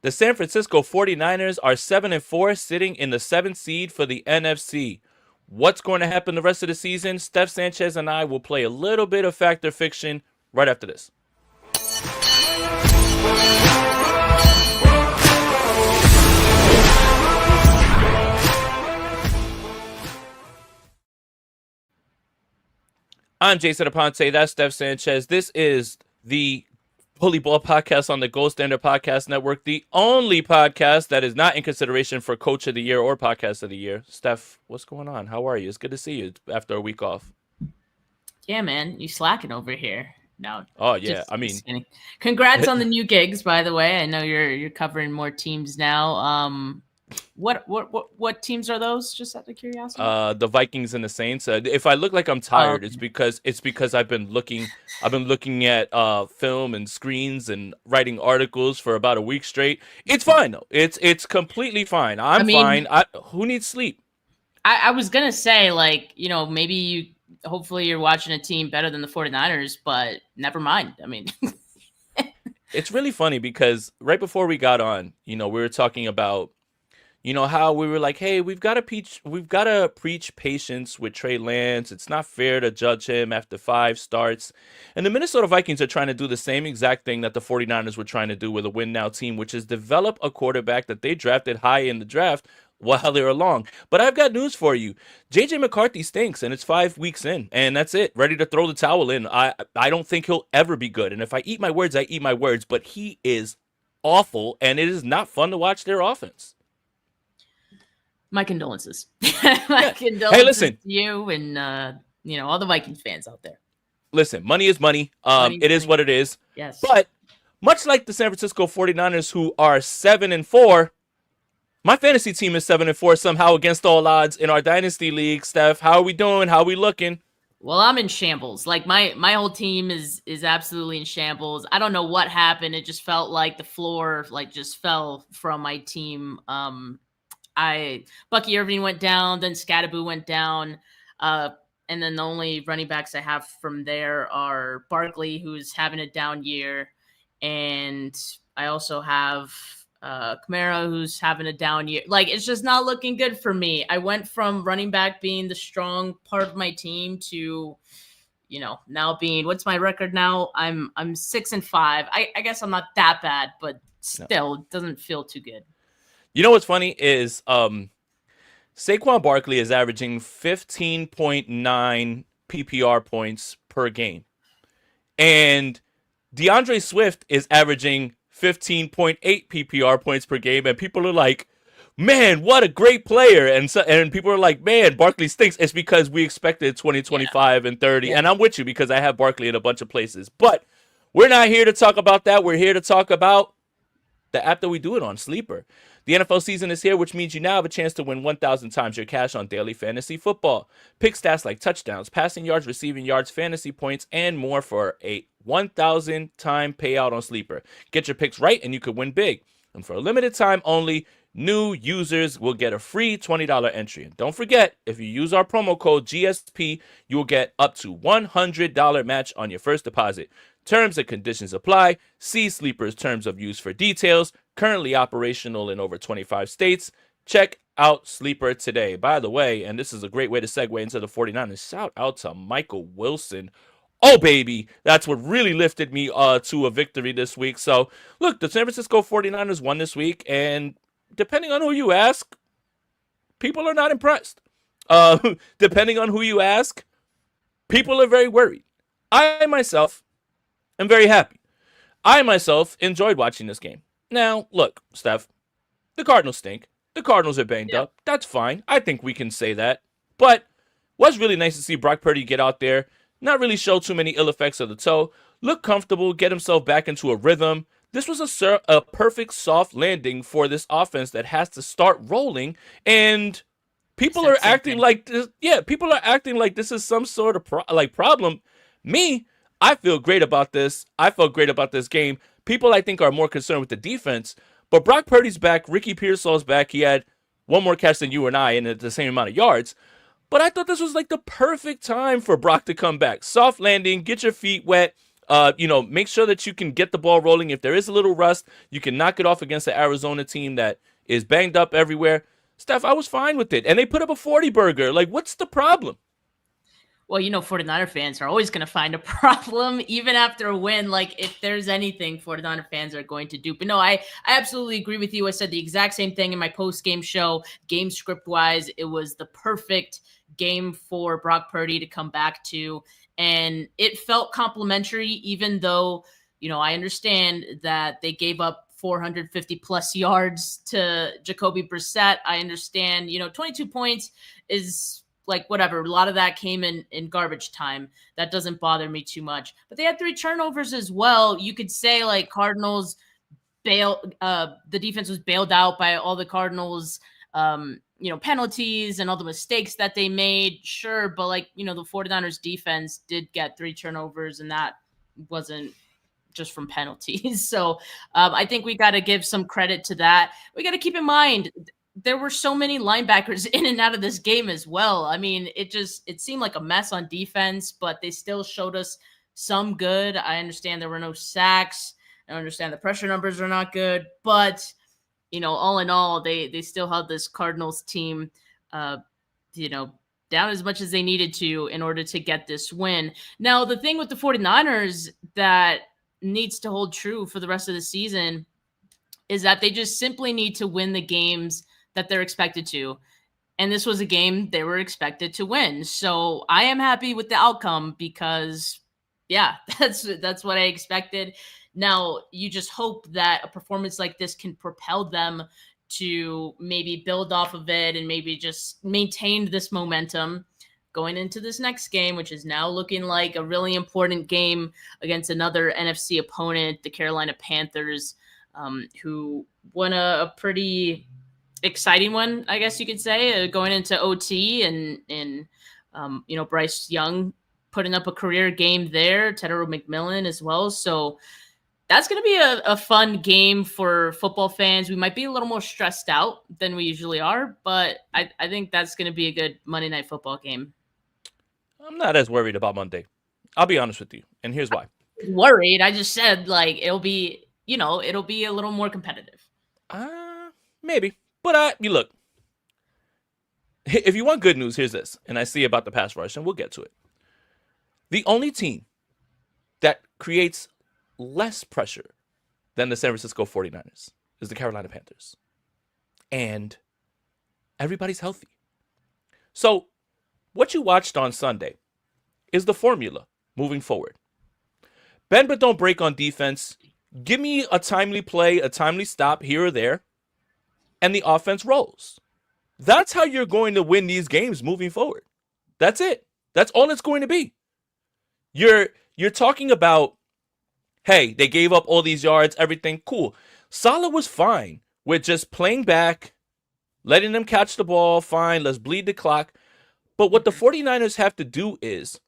The San Francisco 49ers are 7-4, sitting in the 7th seed for the NFC. What's going to happen the rest of the season? Steph Sanchez and I will play a little bit of Fact or Fiction right after this. I'm Jason Aponte. That's Steph Sanchez. This is the Bully Ball Podcast on the Gold Standard Podcast Network, the only podcast that is not in consideration for Coach of the Year or Podcast of the Year. Steph, what's going on? How are you? It's good to see you after a week off. Yeah, man, you slacking over here. No. Oh yeah, I mean, congrats on the new gigs, by the way. I know you're covering more teams now. What teams are those? Just out of curiosity. The Vikings and the Saints. If I look like I'm tired, it's because I've been looking at film and screens and writing articles for about a week straight. It's fine though. It's completely fine. I'm fine. Who needs sleep? I was gonna say, like, maybe hopefully you're watching a team better than the 49ers, but never mind. I mean, it's really funny because right before we got on, we were talking about, how we were like, hey, we've got to preach patience with Trey Lance. It's not fair to judge him after 5 starts. And the Minnesota Vikings are trying to do the same exact thing that the 49ers were trying to do with a win now team, which is develop a quarterback that they drafted high in the draft while they're along. But I've got news for you. JJ McCarthy stinks, and it's 5 weeks in, and that's it. Ready to throw the towel in. I don't think he'll ever be good. And if I eat my words, I eat my words. But he is awful, and it is not fun to watch their offense. My condolences. Condolences hey, listen, to you and all the Vikings fans out there. Listen, money is money. It is what it is. Yes. But much like the San Francisco 49ers, who are 7-4, my fantasy team is 7-4 somehow against all odds in our dynasty league. Steph, how are we doing? How are we looking? Well, I'm in shambles. Like my whole team is absolutely in shambles. I don't know what happened. It just felt like the floor just fell from my team. Bucky Irving went down, then Scatterboo went down, and then the only running backs I have from there are Barkley, who's having a down year, and I also have Kamara, who's having a down year. Like, it's just not looking good for me. I went from running back being the strong part of my team to, now being, what's my record now? I'm 6-5. I guess I'm not that bad, but still, it doesn't feel too good. You know what's funny is Saquon Barkley is averaging 15.9 PPR points per game. And DeAndre Swift is averaging 15.8 PPR points per game. And people are like, man, what a great player. And people are like, man, Barkley stinks. It's because we expected 20, 25, and 30. Yeah. And I'm with you because I have Barkley in a bunch of places. But we're not here to talk about that. We're here to talk about the app that we do it on, Sleeper. The NFL season is here, which means you now have a chance to win 1,000 times your cash on daily fantasy football. Pick stats like touchdowns, passing yards, receiving yards, fantasy points, and more for a 1,000 time payout on Sleeper. Get your picks right and you could win big. And for a limited time only, new users will get a free $20 entry. And don't forget, if you use our promo code GSP, you will get up to $100 match on your first deposit. Terms and conditions apply. See Sleeper's terms of use for details. Currently operational in over 25 states. Check out Sleeper today. By the way, and this is a great way to segue into the 49ers, shout out to Michael Wilson. Oh, baby. That's what really lifted me to a victory this week. So, look, the San Francisco 49ers won this week, and depending on who you ask, people are not impressed. Depending on who you ask, people are very worried. I, myself, am very happy. I, myself, enjoyed watching this game. Now, look, Steph, the Cardinals stink. The Cardinals are banged up. That's fine. I think we can say that. But it was really nice to see Brock Purdy get out there, not really show too many ill effects of the toe, look comfortable, get himself back into a rhythm. This was a perfect soft landing for this offense that has to start rolling, and people are acting like this. Yeah, people are acting like this is some sort of problem. Me, I feel great about this. I felt great about this game. People, I think, are more concerned with the defense. But Brock Purdy's back. Ricky Pearsall's back. He had one more catch than you and I and at the same amount of yards. But I thought this was like the perfect time for Brock to come back. Soft landing, get your feet wet. Make sure that you can get the ball rolling. If there is a little rust, you can knock it off against the Arizona team that is banged up everywhere. Steph, I was fine with it. And they put up a 40 burger. Like, what's the problem? Well, 49er fans are always going to find a problem even after a win. Like, if there's anything 49er fans are going to do. But no, I absolutely agree with you. I said the exact same thing in my post-game show. Game script-wise, it was the perfect game for Brock Purdy to come back to. And it felt complimentary, even though, I understand that they gave up 450 plus yards to Jacoby Brissett. I understand, 22 points is like whatever. A lot of that came in garbage time. That doesn't bother me too much. But they had 3 turnovers as well. You could say like Cardinals the defense was bailed out by all the Cardinals penalties and all the mistakes that they made. Sure, but the 49ers defense did get 3 turnovers, and that wasn't just from penalties. So I think we got to give some credit to that. We got to keep in mind there were so many linebackers in and out of this game as well. I mean, it seemed like a mess on defense, but they still showed us some good. I understand there were no sacks. I understand the pressure numbers are not good, but all in all, they still held this Cardinals team, down as much as they needed to in order to get this win. Now, the thing with the 49ers that needs to hold true for the rest of the season is that they just simply need to win the games that they're expected to. And this was a game they were expected to win. So I am happy with the outcome because, yeah, that's what I expected. Now, you just hope that a performance like this can propel them to maybe build off of it and maybe just maintain this momentum going into this next game, which is now looking like a really important game against another NFC opponent, the Carolina Panthers, who won a pretty exciting one, I guess you could say, going into OT and Bryce Young putting up a career game there, Tedero McMillan as well. So that's going to be a fun game for football fans. We might be a little more stressed out than we usually are, but I think that's going to be a good Monday Night Football game. I'm not as worried about Monday. I'll be honest with you, and here's why. Worried? I just said it'll be a little more competitive. Maybe, but you look. If you want good news, here's this, and I see about the pass rush, and we'll get to it. The only team that creates less pressure than the San Francisco 49ers is the Carolina Panthers. And everybody's healthy. So what you watched on Sunday is the formula moving forward. Bend but don't break on defense. Give me a timely play, a timely stop here or there, and the offense rolls. That's how you're going to win these games moving forward. That's it. That's all it's going to be. You're talking about, hey, they gave up all these yards, everything, cool. Saleh was fine with just playing back, letting them catch the ball, fine, let's bleed the clock. But what the 49ers have to do is,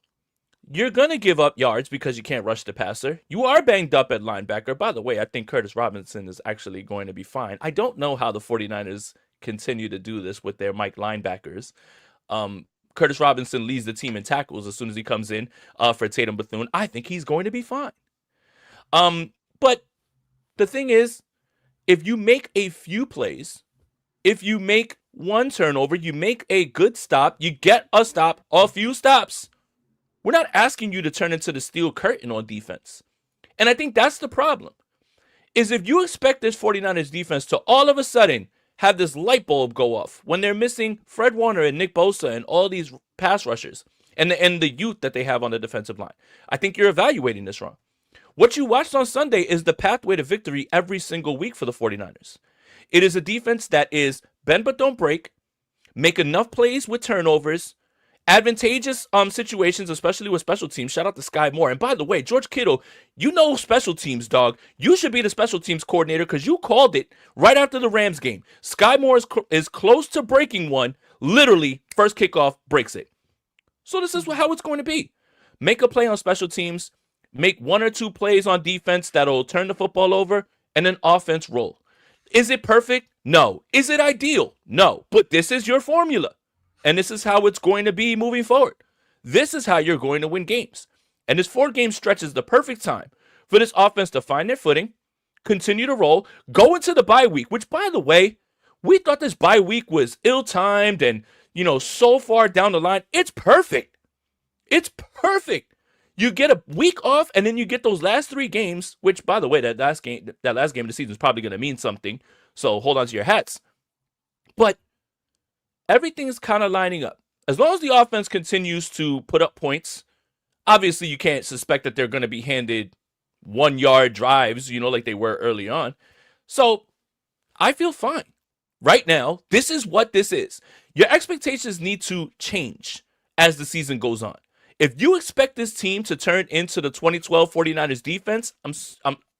you're going to give up yards because you can't rush the passer. You are banged up at linebacker. By the way, I think Curtis Robinson is actually going to be fine. I don't know how the 49ers continue to do this with their Mike linebackers. Curtis Robinson leads the team in tackles as soon as he comes in for Tatum Bethune. I think he's going to be fine. But the thing is, if you make a few plays, if you make one turnover, you make a good stop, you get a stop, a few stops. We're not asking you to turn into the steel curtain on defense. And I think that's the problem, is if you expect this 49ers defense to all of a sudden have this light bulb go off when they're missing Fred Warner and Nick Bosa and all these pass rushers and the youth that they have on the defensive line, I think you're evaluating this wrong. What you watched on Sunday is the pathway to victory every single week for the 49ers. It is a defense that is bend but don't break, make enough plays with turnovers, advantageous situations, especially with special teams. Shout out to Sky Moore. And by the way, George Kittle, you know special teams, dog. You should be the special teams coordinator because you called it right after the Rams game. Sky Moore is close to breaking one. Literally, first kickoff breaks it. So this is how it's going to be. Make a play on special teams, make 1 or 2 plays on defense that'll turn the football over, and then offense roll. Is it perfect? No. Is it ideal? No. But this is your formula. And this is how it's going to be moving forward. This is how you're going to win games. And this 4-game stretch is the perfect time for this offense to find their footing, continue to roll, go into the bye week, which, by the way, we thought this bye week was ill-timed and, so far down the line. It's perfect. It's perfect. You get a week off, and then you get those last 3 games, which, by the way, that last game of the season is probably going to mean something. So hold on to your hats. But everything is kind of lining up. As long as the offense continues to put up points, obviously you can't suspect that they're going to be handed 1-yard drives, like they were early on. So I feel fine. Right now, this is what this is. Your expectations need to change as the season goes on. If you expect this team to turn into the 2012 49ers defense,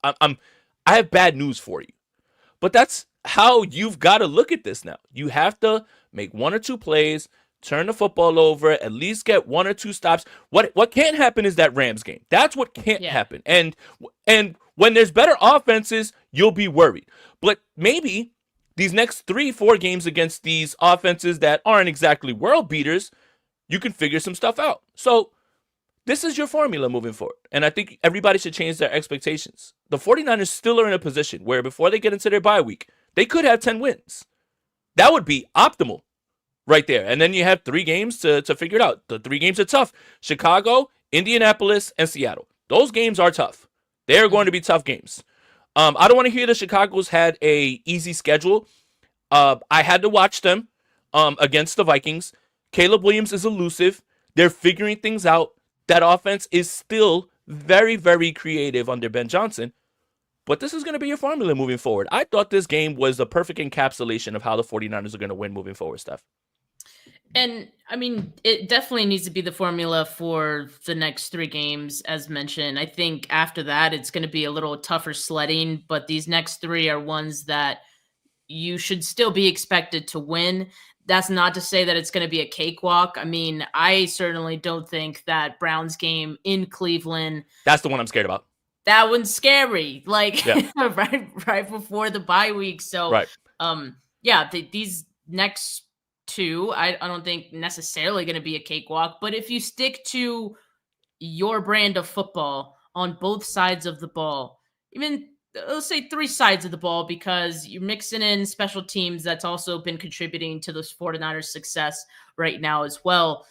I have bad news for you. But that's how you've got to look at this now. You have to make 1 or 2 plays, turn the football over, at least get 1 or 2 stops. What can't happen is that Rams game. That's what can't happen. And when there's better offenses, you'll be worried. But maybe these next 3-4 games against these offenses that aren't exactly world beaters, you can figure some stuff out. So this is your formula moving forward. And I think everybody should change their expectations. The 49ers still are in a position where before they get into their bye week, they could have 10 wins. That would be optimal right there. And then you have 3 games to figure it out. The 3 games are tough. Chicago, Indianapolis, and Seattle. Those games are tough. They're going to be tough games. I don't want to hear the Chicago's had a easy schedule. I had to watch them against the Vikings. Caleb Williams is elusive. They're figuring things out. That offense is still very, very creative under Ben Johnson. But this is going to be your formula moving forward. I thought this game was a perfect encapsulation of how the 49ers are going to win moving forward, Steph. And, I mean, it definitely needs to be the formula for the next 3 games, as mentioned. I think after that, it's going to be a little tougher sledding, but these next 3 are ones that you should still be expected to win. That's not to say that it's going to be a cakewalk. I mean, I certainly don't think that Browns game in Cleveland. That's the one I'm scared about. That one's scary, right before the bye week. So, these next 2, I don't think necessarily going to be a cakewalk. But if you stick to your brand of football on both sides of the ball, even let's say 3 sides of the ball, because you're mixing in special teams that's also been contributing to this 49ers success right now as well.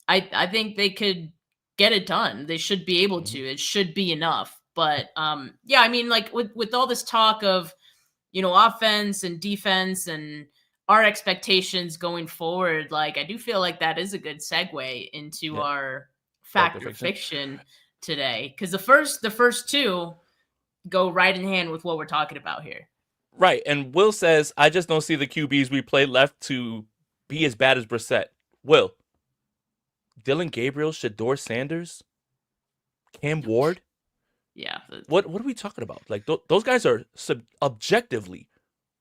I think they could get it done. They should be able to. It should be enough. But I mean, like with all this talk of, offense and defense and our expectations going forward, like I do feel like that is a good segue into our fact or fiction today, because the first 2 go right in hand with what we're talking about here. Right, and Will says, I just don't see the QBs we play left to be as bad as Brissett. Will, Dylan Gabriel, Shedeur Sanders, Cam Ward. Yeah. What are we talking about? Like those guys are objectively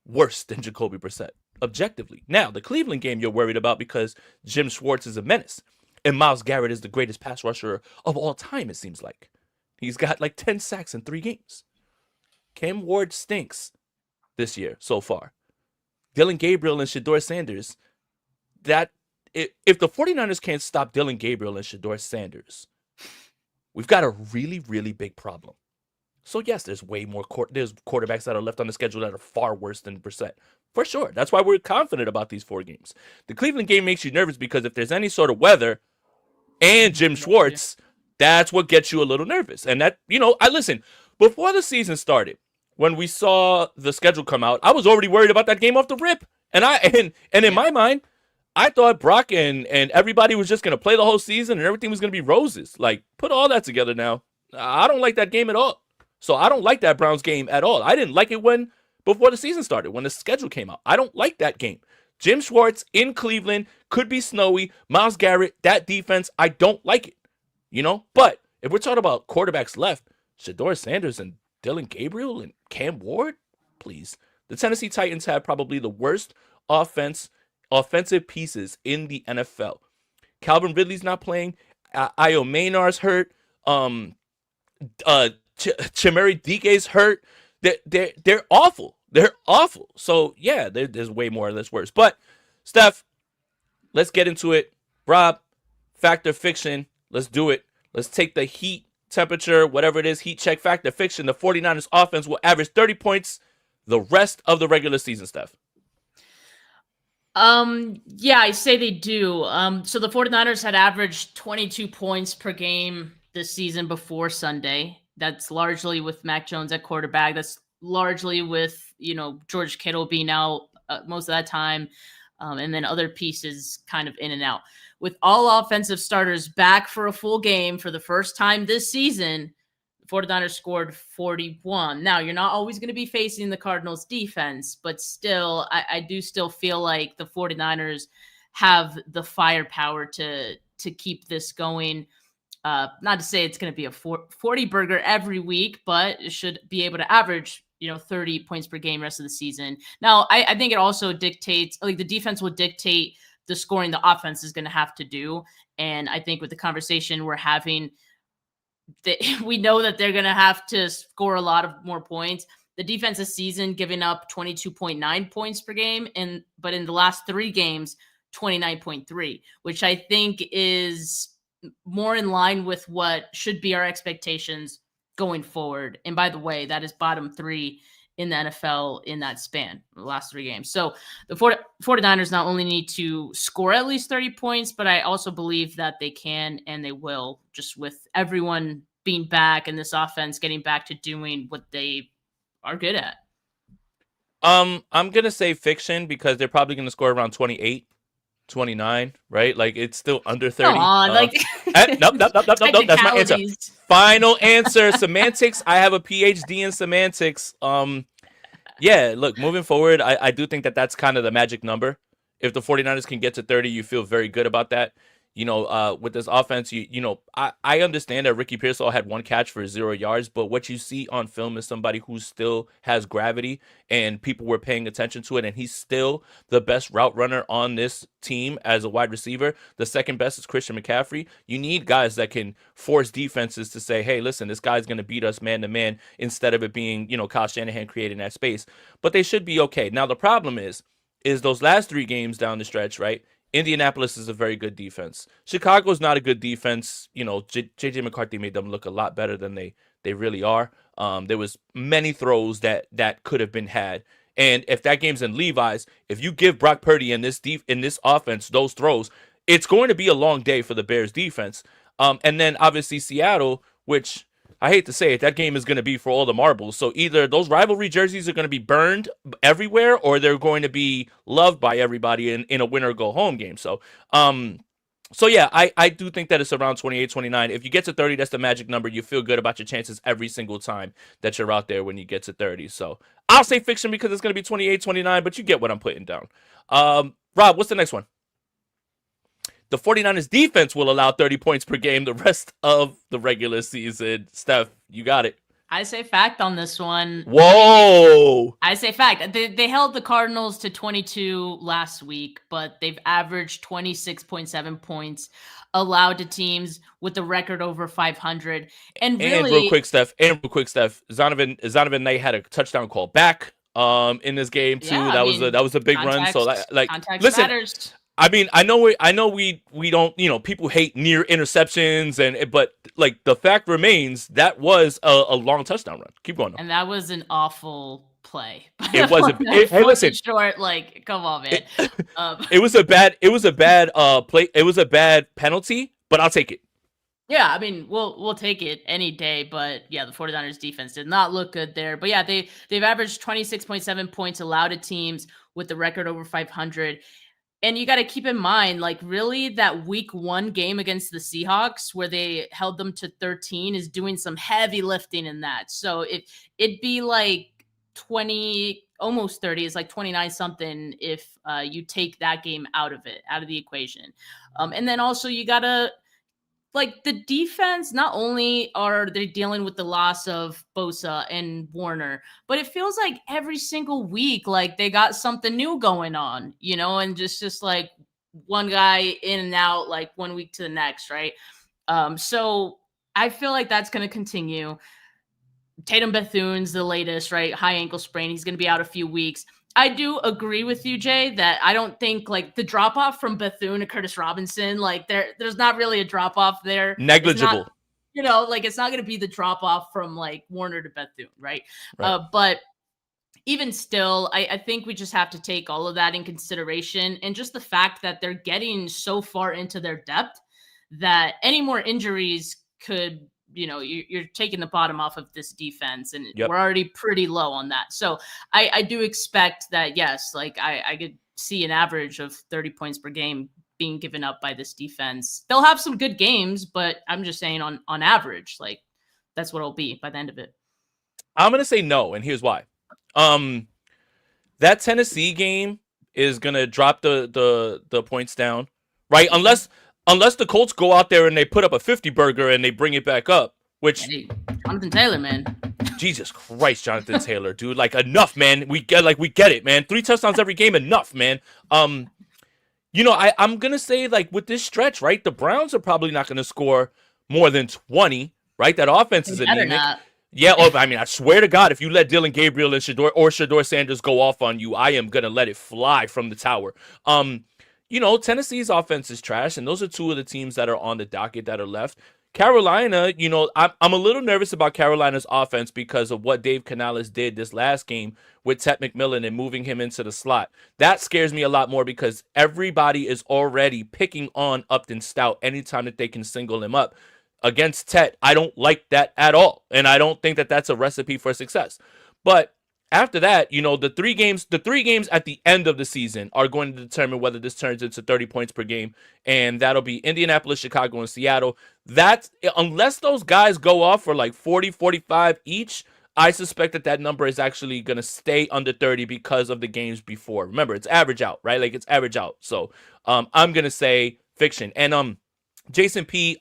worse than Jacoby Brissett. Objectively. Now, the Cleveland game you're worried about because Jim Schwartz is a menace. And Myles Garrett is the greatest pass rusher of all time, it seems like. He's got like 10 sacks in 3 games. Cam Ward stinks this year so far. Dylan Gabriel and Shedeur Sanders, if the 49ers can't stop Dylan Gabriel and Shedeur Sanders, we've got a really, really big problem. So yes, there's way more there's quarterbacks that are left on the schedule that are far worse than Brissett. For sure. That's why we're confident about these 4 games. The Cleveland game makes you nervous because if there's any sort of weather and Jim Schwartz, that's what gets you a little nervous. And that, I listen, before the season started, when we saw the schedule come out, I was already worried about that game off the rip. And in my mind, I thought Brock and everybody was just going to play the whole season and everything was going to be roses. Like, put all that together now. I don't like that game at all. So I don't like that Browns game at all. I didn't like it before the season started, when the schedule came out. I don't like that game. Jim Schwartz in Cleveland, could be snowy. Myles Garrett, that defense, I don't like it. But if we're talking about quarterbacks left, Shedeur Sanders and Dylan Gabriel and Cam Ward, please. The Tennessee Titans have probably the worst offensive pieces in the NFL. Calvin Ridley's not playing. Io Maynard's hurt. Chimere Dike's hurt. They're awful. They're awful. So yeah, there's way more that's worse. But Steph, let's get into it. Rob, fact or fiction? Let's do it. Let's take the heat temperature, whatever it is, heat check factor fiction. The 49ers offense will average 30 points the rest of the regular season, Steph. Yeah, I say they do. So the 49ers had averaged 22 points per game this season before Sunday. That's largely with Mac Jones at quarterback. That's largely with, George Kittle being out most of that time. And then other pieces kind of in and out. With all offensive starters back for a full game for the first time this season, the 49ers scored 41. Now, you're not always going to be facing the Cardinals defense, but still, I do still feel like the 49ers have the firepower to keep this going. Not to say it's going to be a 40 burger every week, but it should be able to average 30 points per game rest of the season. Now, I think it also dictates, like, the defense will dictate the scoring the offense is going to have to do. And I think with the conversation we're having, we know that they're going to have to score a lot of more points. The defense this season giving up 22.9 points per game, but in the last 3 games, 29.3, which I think is more in line with what should be our expectations going forward. And by the way, that is bottom 3 in the NFL in that span, the last 3 games. So the 49ers not only need to score at least 30 points, but I also believe that they can and they will, just with everyone being back and this offense getting back to doing what they are good at. I'm going to say fiction because they're probably going to score around 28. 29, right? Like, it's still under 30. Come on, nope. That's my answer. Final answer. Semantics. I have a PhD in semantics. Yeah, look, moving forward, I do think that that's kind of the magic number. If the 49ers can get to 30, you feel very good about that. With this offense, I understand that Ricky Pearsall had 1 catch for 0 yards, but what you see on film is somebody who still has gravity and people were paying attention to it, and he's still the best route runner on this team as a wide receiver. The second best is Christian McCaffrey. You need guys that can force defenses to say, hey, listen, this guy's going to beat us man to man, instead of it being, Kyle Shanahan creating that space. But they should be okay. Now, the problem is those last 3 games down the stretch, right? Indianapolis is a very good defense. Chicago's not a good defense. J.J. McCarthy made them look a lot better than they really are. There was many throws that could have been had. And if that game's in Levi's, if you give Brock Purdy in this offense those throws, it's going to be a long day for the Bears defense. And then obviously Seattle, which I hate to say it, that game is going to be for all the marbles. So either those rivalry jerseys are going to be burned everywhere, or they're going to be loved by everybody in a win or go home game. So yeah, I do think that it's around 28, 29. If you get to 30, that's the magic number. You feel good about your chances every single time that you're out there when you get to 30. So I'll say fiction because it's going to be 28, 29, but you get what I'm putting down. Rob, what's the next one? The 49ers defense will allow 30 points per game the rest of the regular season. Steph, you got it. I say fact on this one. Whoa! I say fact. They held the Cardinals to 22 last week, but they've averaged 26.7 points allowed to teams with a record over 500. And really, and real quick, Steph. Zonovan Knight had a touchdown call back in this game too. Yeah, that was a big run. So context matters. I mean, I know we don't, people hate near interceptions, but like, the fact remains that was a long touchdown run. Keep going. And that was an awful play. It wasn't. Hey, listen, short. Like, come on, man. It was a bad play. It was a bad penalty, but I'll take it. Yeah, I mean, we'll take it any day, but yeah, the 49ers defense did not look good there. But yeah, they've averaged 26.7 points allowed to teams with the record over 500. And you got to keep in mind, like, really, that week 1 game against the Seahawks where they held them to 13 is doing some heavy lifting in that. So it'd be like 20, almost 30. It's like 29 something if you take that game out of the equation. And then also you got to, like, the defense, not only are they dealing with the loss of Bosa and Warner, but it feels like every single week, like, they got something new going on, and just like one guy in and out, like, one week to the next, right? So I feel like that's going to continue. Tatum Bethune's the latest, right? High ankle sprain. He's going to be out a few weeks. I do agree with you, Jay, that I don't think, like, the drop off from Bethune to Curtis Robinson, like, there's not really a drop off there. Negligible. Like it's not going to be the drop off from like Warner to Bethune, right? Right. But even still, I think we just have to take all of that in consideration, and just the fact that they're getting so far into their depth that any more injuries could, you're taking the bottom off of this defense, and Yep. we're already pretty low on that. So I do expect that, yes, like I could see an average of 30 points per game being given up by this defense. They'll have some good games, but I'm just saying on average, like that's what it'll be by the end of it. I'm going to say no, and here's why. That Tennessee game is going to drop the points down, right? Unless the Colts go out there and they put up a 50 burger and they bring it back up, which Jonathan Taylor, man. Jesus Christ, Jonathan Taylor, dude, like enough, man. We get it, man. 3 touchdowns every game, enough, man. I'm going to say, like, with this stretch, right, the Browns are probably not going to score more than 20, right? That offense is anemic. Yeah, I swear to God, if you let Dylan Gabriel and Shedeur Sanders go off on you, I am going to let it fly from the tower. Tennessee's offense is trash, and those are 2 of the teams that are on the docket that are left. Carolina, I'm a little nervous about Carolina's offense because of what Dave Canales did this last game with Ted McMillan and moving him into the slot. That scares me a lot more because everybody is already picking on Upton Stout anytime that they can single him up. Against Tet, I don't like that at all, and I don't think that that's a recipe for success. But after that, the three games at the end of the season are going to determine whether this turns into 30 points per game, and that'll be Indianapolis, Chicago, and Seattle. That's unless those guys go off for like 40, 45 each, I suspect that number is actually going to stay under 30 because of the games before. Remember, it's average out, right? Like it's average out. So I'm going to say fiction. And Jason P.,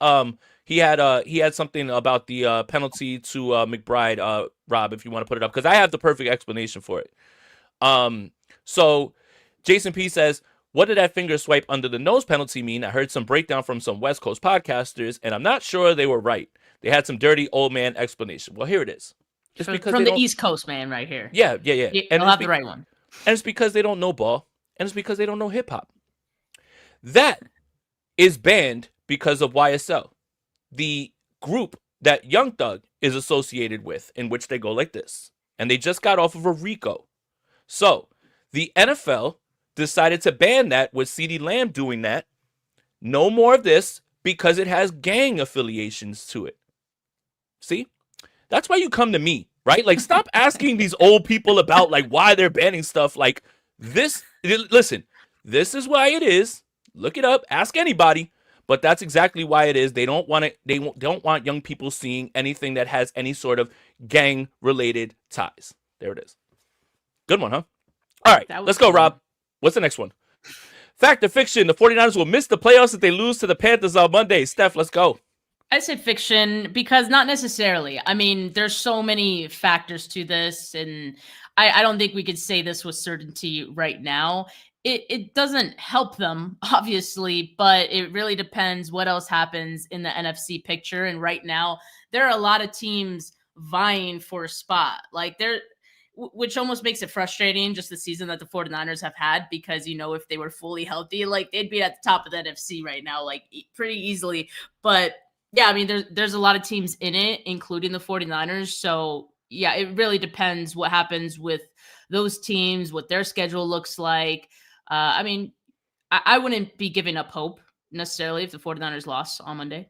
he had something about the penalty to McBride, Rob, if you want to put it up, because I have the perfect explanation for it. So Jason P says, what did that finger swipe under the nose penalty mean? I heard some breakdown from some West Coast podcasters, and I'm not sure they were right. They had some dirty old man explanation. Well, here it is. It's because from the East Coast man right here. Yeah. And I'll have the right one. And it's because they don't know ball, and it's because they don't know hip hop. That is banned because of YSL. The group that Young Thug is associated with, in which they go like this. And they just got off of a RICO. So the NFL decided to ban that with CeeDee Lamb doing that. No more of this because it has gang affiliations to it. See? That's why you come to me, right? Like, stop asking these old people about like why they're banning stuff like this. Listen, this is why it is. Look it up. Ask anybody. But that's exactly why it is. They don't want it. They don't want young people seeing anything that has any sort of gang-related ties. There it is. Good one, huh? All right, let's go, Rob. What's the next one? Fact or fiction? The 49ers will miss the playoffs if they lose to the Panthers on Monday. Steph, let's go. I say fiction because not necessarily. I mean, there's so many factors to this, and I don't think we could say this with certainty right now. It doesn't help them, obviously, but it really depends what else happens in the NFC picture. And right now, there are a lot of teams vying for a spot. Like which almost makes it frustrating, just the season that the 49ers have had, because, if they were fully healthy, like they'd be at the top of the NFC right now, like pretty easily. But yeah, I mean, there's a lot of teams in it, including the 49ers. So yeah, it really depends what happens with those teams, what their schedule looks like. I mean, I wouldn't be giving up hope necessarily if the 49ers lost on Monday.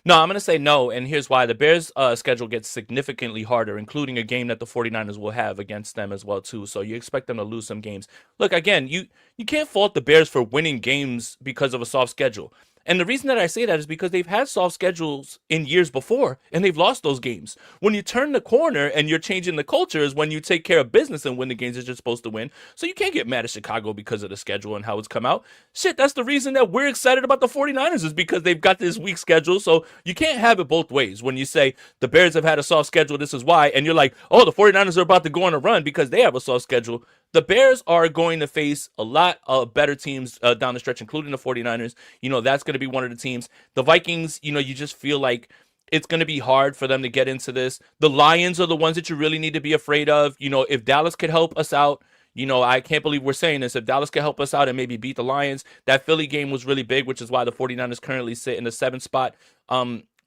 No, I'm going to say no, and here's why. The Bears' schedule gets significantly harder, including a game that the 49ers will have against them as well, too. So you expect them to lose some games. Look, again, you can't fault the Bears for winning games because of a soft schedule. And the reason that I say that is because they've had soft schedules in years before, and they've lost those games. When you turn the corner and you're changing the culture is when you take care of business and win the games that you're supposed to win. So you can't get mad at Chicago because of the schedule and how it's come out. Shit, that's the reason that we're excited about the 49ers is because they've got this weak schedule. So you can't have it both ways. When you say the Bears have had a soft schedule, this is why, and you're like, oh, the 49ers are about to go on a run because they have a soft schedule. The Bears are going to face a lot of better teams down the stretch, including the 49ers. That's going to be one of the teams. The Vikings, you just feel like it's going to be hard for them to get into this. The Lions are the ones that you really need to be afraid of. If Dallas could help us out, I can't believe we're saying this. If Dallas could help us out and maybe beat the Lions, that Philly game was really big, which is why the 49ers currently sit in the 7th spot.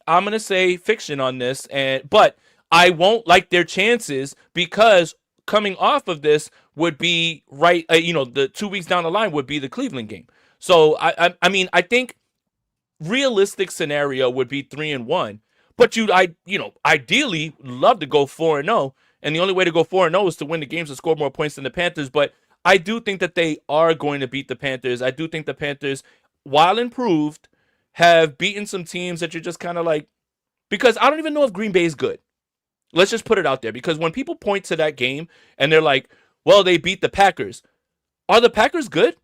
I'm gonna say fiction on this, but I won't like their chances because coming off of this would be right. The 2 weeks down the line would be the Cleveland game. So I mean, I think realistic scenario would be 3-1, but ideally love to go 4-0, and the only way to go 4-0 is to win the games and score more points than the Panthers. But I do think that they are going to beat the Panthers. I do think the Panthers, while improved, have beaten some teams that you're just kind of like, because I don't even know if Green Bay is good. Let's just put it out there, because when people point to that game and they're like, well, they beat the Packers. Are the Packers good?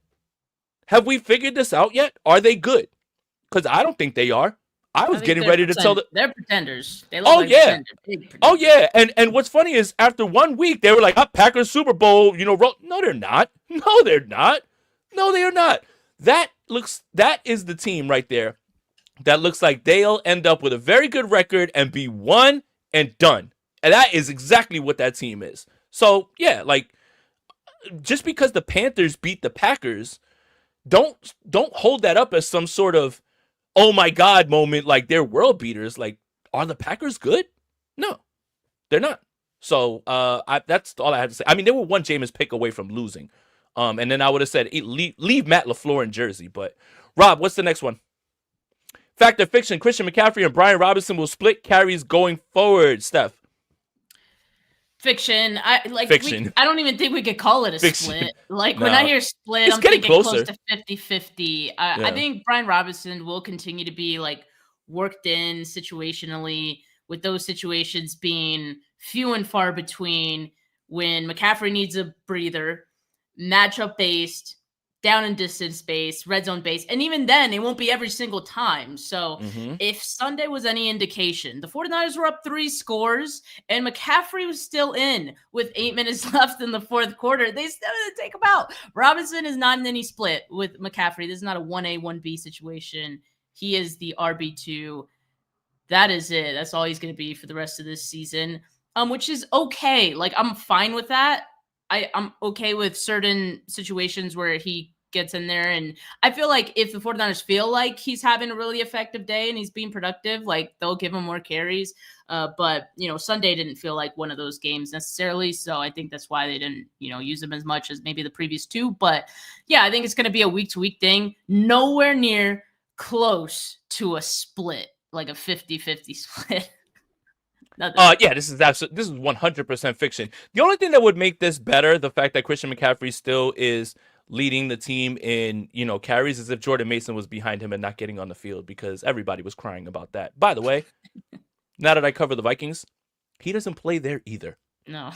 Have we figured this out yet? Are they good? Because I don't think they are. I was getting ready to tell they're pretenders. They look pretenders. Oh yeah. And what's funny is after 1 week they were like, Packers Super Bowl, no, they're not. No, they're not. No, they are not. That is the team right there that looks like they'll end up with a very good record and be one and done. And that is exactly what that team is. So yeah, like, just because the Panthers beat the Packers, don't hold that up as some sort of oh my God moment, like they're world beaters. Like, are the Packers good? No, they're not. So that's all I have to say. I mean, they were one Jameis pick away from losing. And then I would have said leave Matt LaFleur in Jersey. But Rob, what's the next one? Fact or fiction? Christian McCaffrey and Brian Robinson will split carries going forward. Steph. Fiction. Fiction. I don't even think we could call it a split. Like, when I hear split, I'm thinking close to 50-50. I think Brian Robinson will continue to be like worked in situationally, with those situations being few and far between, when McCaffrey needs a breather, matchup based, down and distance based, red zone based. And even then, it won't be every single time. So if Sunday was any indication, the 49ers were up 3 scores and McCaffrey was still in with 8 minutes left in the fourth quarter. They still didn't take him out. Robinson is not in any split with McCaffrey. This is not a 1A, 1B situation. He is the RB2. That is it. That's all he's going to be for the rest of this season, which is okay. Like, I'm fine with that. I'm okay with certain situations where he gets in there. And I feel like if the 49ers feel like he's having a really effective day and he's being productive, like, they'll give him more carries. But, Sunday didn't feel like one of those games necessarily. So I think that's why they didn't, use him as much as maybe the previous 2. But yeah, I think it's going to be a week-to-week thing. Nowhere near close to a split, like a 50-50 split. Yeah, this is 100% fiction. The only thing that would make this better, the fact that Christian McCaffrey still is leading the team in, carries, is if Jordan Mason was behind him and not getting on the field, because everybody was crying about that. By the way, now that I cover the Vikings, he doesn't play there either. No.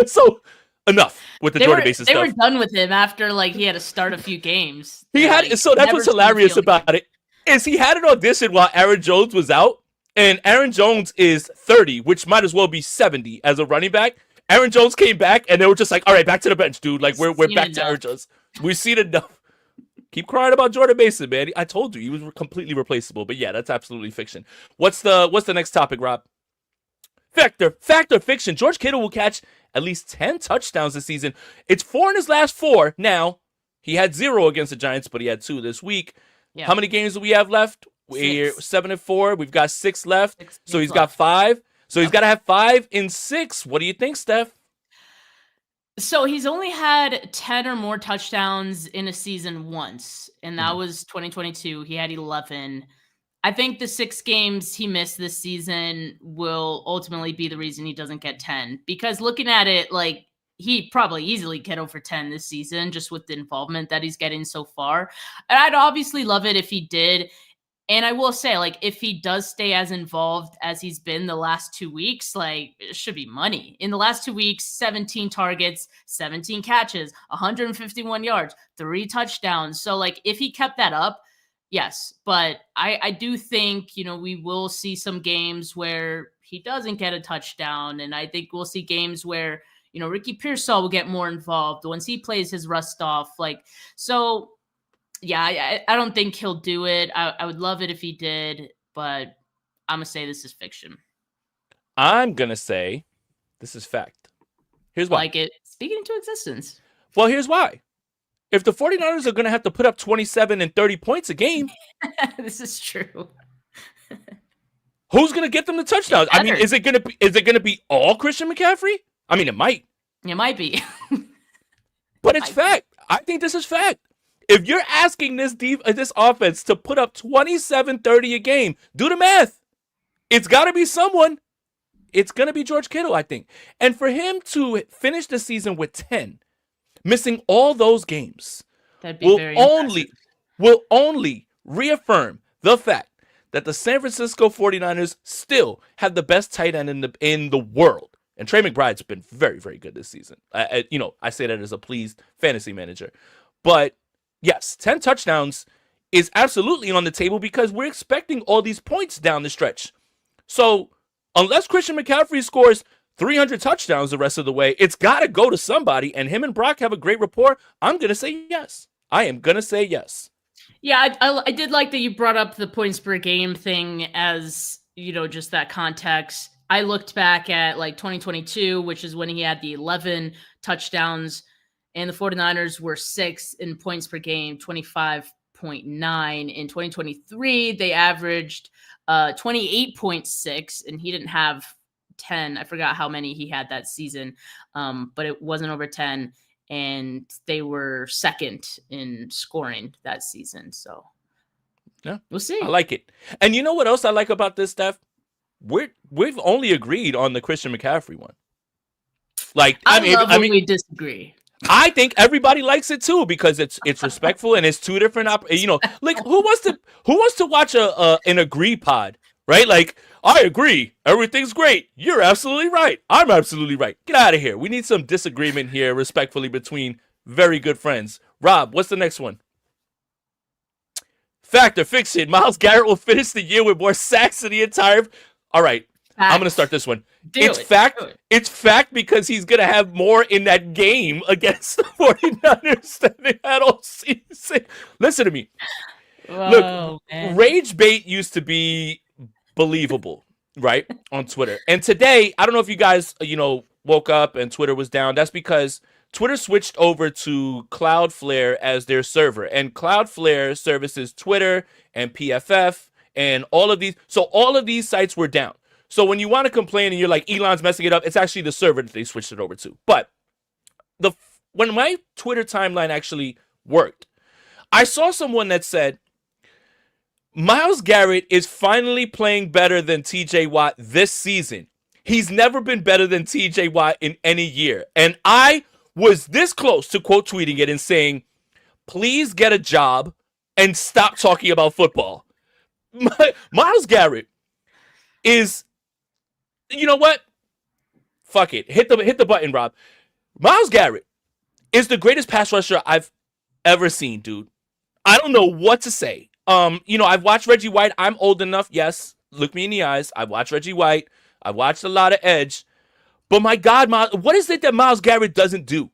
So enough with the Jordan Mason stuff. They were done with him after he had to start a few games. So that's what's hilarious about it, is he had an audition while Aaron Jones was out. And Aaron Jones is 30, which might as well be 70 as a running back. Aaron Jones came back, and they were just like, all right, back to the bench, dude. Like, we're back to Aaron Jones. We've seen enough. Keep crying about Jordan Mason, man. I told you, he was completely replaceable. But yeah, that's absolutely fiction. What's the next topic, Rob? Fact or fiction? George Kittle will catch at least 10 touchdowns this season. It's 4 in his last 4. Now, he had 0 against the Giants, but he had 2 this week. Yeah. How many games do we have left? We're 7-4. We've got 6 left. So he's got 5. So he's got to have 5 in 6. What do you think, Steph? So he's only had 10 or more touchdowns in a season once, and that was 2022. He had 11. I think the 6 games he missed this season will ultimately be the reason he doesn't get 10. Because looking at it, he probably easily get over 10 this season, just with the involvement that he's getting so far. And I'd obviously love it if he did. And I will say, if he does stay as involved as he's been the last 2 weeks, it should be money. In the last 2 weeks, 17 targets, 17 catches, 151 yards, 3 touchdowns. So, if he kept that up, yes. But I do think, we will see some games where he doesn't get a touchdown. And I think we'll see games where, Ricky Pearsall will get more involved once he plays his rust off. So... yeah, I don't think he'll do it. I would love it if he did, but I'm going to say this is fiction. I'm going to say this is fact. Here's why. Speaking into existence. Well, here's why. If the 49ers are going to have to put up 27 and 30 points a game. This is true. Who's going to get them the touchdowns? I mean, is it going to be all Christian McCaffrey? I mean, it might. It might be. But it's fact. I think this is fact. If you're asking this offense to put up 27-30 a game, do the math. It's got to be someone. It's going to be George Kittle, I think. And for him to finish the season with 10, missing all those games, that'd be will only reaffirm the fact that the San Francisco 49ers still have the best tight end in the world. And Trey McBride's been very, very good this season. I say that as a pleased fantasy manager. But yes, 10 touchdowns is absolutely on the table because we're expecting all these points down the stretch. So unless Christian McCaffrey scores 300 touchdowns the rest of the way, it's got to go to somebody. And him and Brock have a great rapport. I'm going to say yes. I am going to say yes. Yeah, I did like that you brought up the points per game thing as, just that context. I looked back at like 2022, which is when he had the 11 touchdowns, and the 49ers were 6th in points per game, 25.9. In 2023, they averaged 28.6, and he didn't have 10. I forgot how many he had that season, but it wasn't over 10, and they were 2nd in scoring that season. So yeah, we'll see. I like it. And you know what else I like about this, Steph? We've only agreed on the Christian McCaffrey one. Like, I mean, we disagree. I think everybody likes it too because it's respectful and it's two different like who wants to watch an agree pod, right? Like, I agree, everything's great, you're absolutely right, I'm absolutely right. Get out of here. We need some disagreement here respectfully between very good friends. Rob, what's the next one? Fact or fiction? Myles Garrett will finish the year with more sacks than the entire. All right, fact. I'm going to start this one. It's fact because he's going to have more in that game against the 49ers than they had all season. Listen to me. Whoa, look, man. Rage bait used to be believable, right, on Twitter. And today, I don't know if you guys, woke up and Twitter was down. That's because Twitter switched over to Cloudflare as their server. And Cloudflare services Twitter and PFF and all of these. So all of these sites were down. So when you want to complain and you're like, Elon's messing it up, it's actually the server that they switched it over to. But when my Twitter timeline actually worked, I saw someone that said, Myles Garrett is finally playing better than TJ Watt this season. He's never been better than TJ Watt in any year. And I was this close to quote tweeting it and saying, please get a job and stop talking about football. Myles Garrett is, you know what? Fuck it. Hit the button, Rob. Myles Garrett is the greatest pass rusher I've ever seen, dude. I don't know what to say. I've watched Reggie White. I'm old enough. Yes, look me in the eyes. I've watched Reggie White. I've watched a lot of Edge. But my God, what is it that Myles Garrett doesn't do?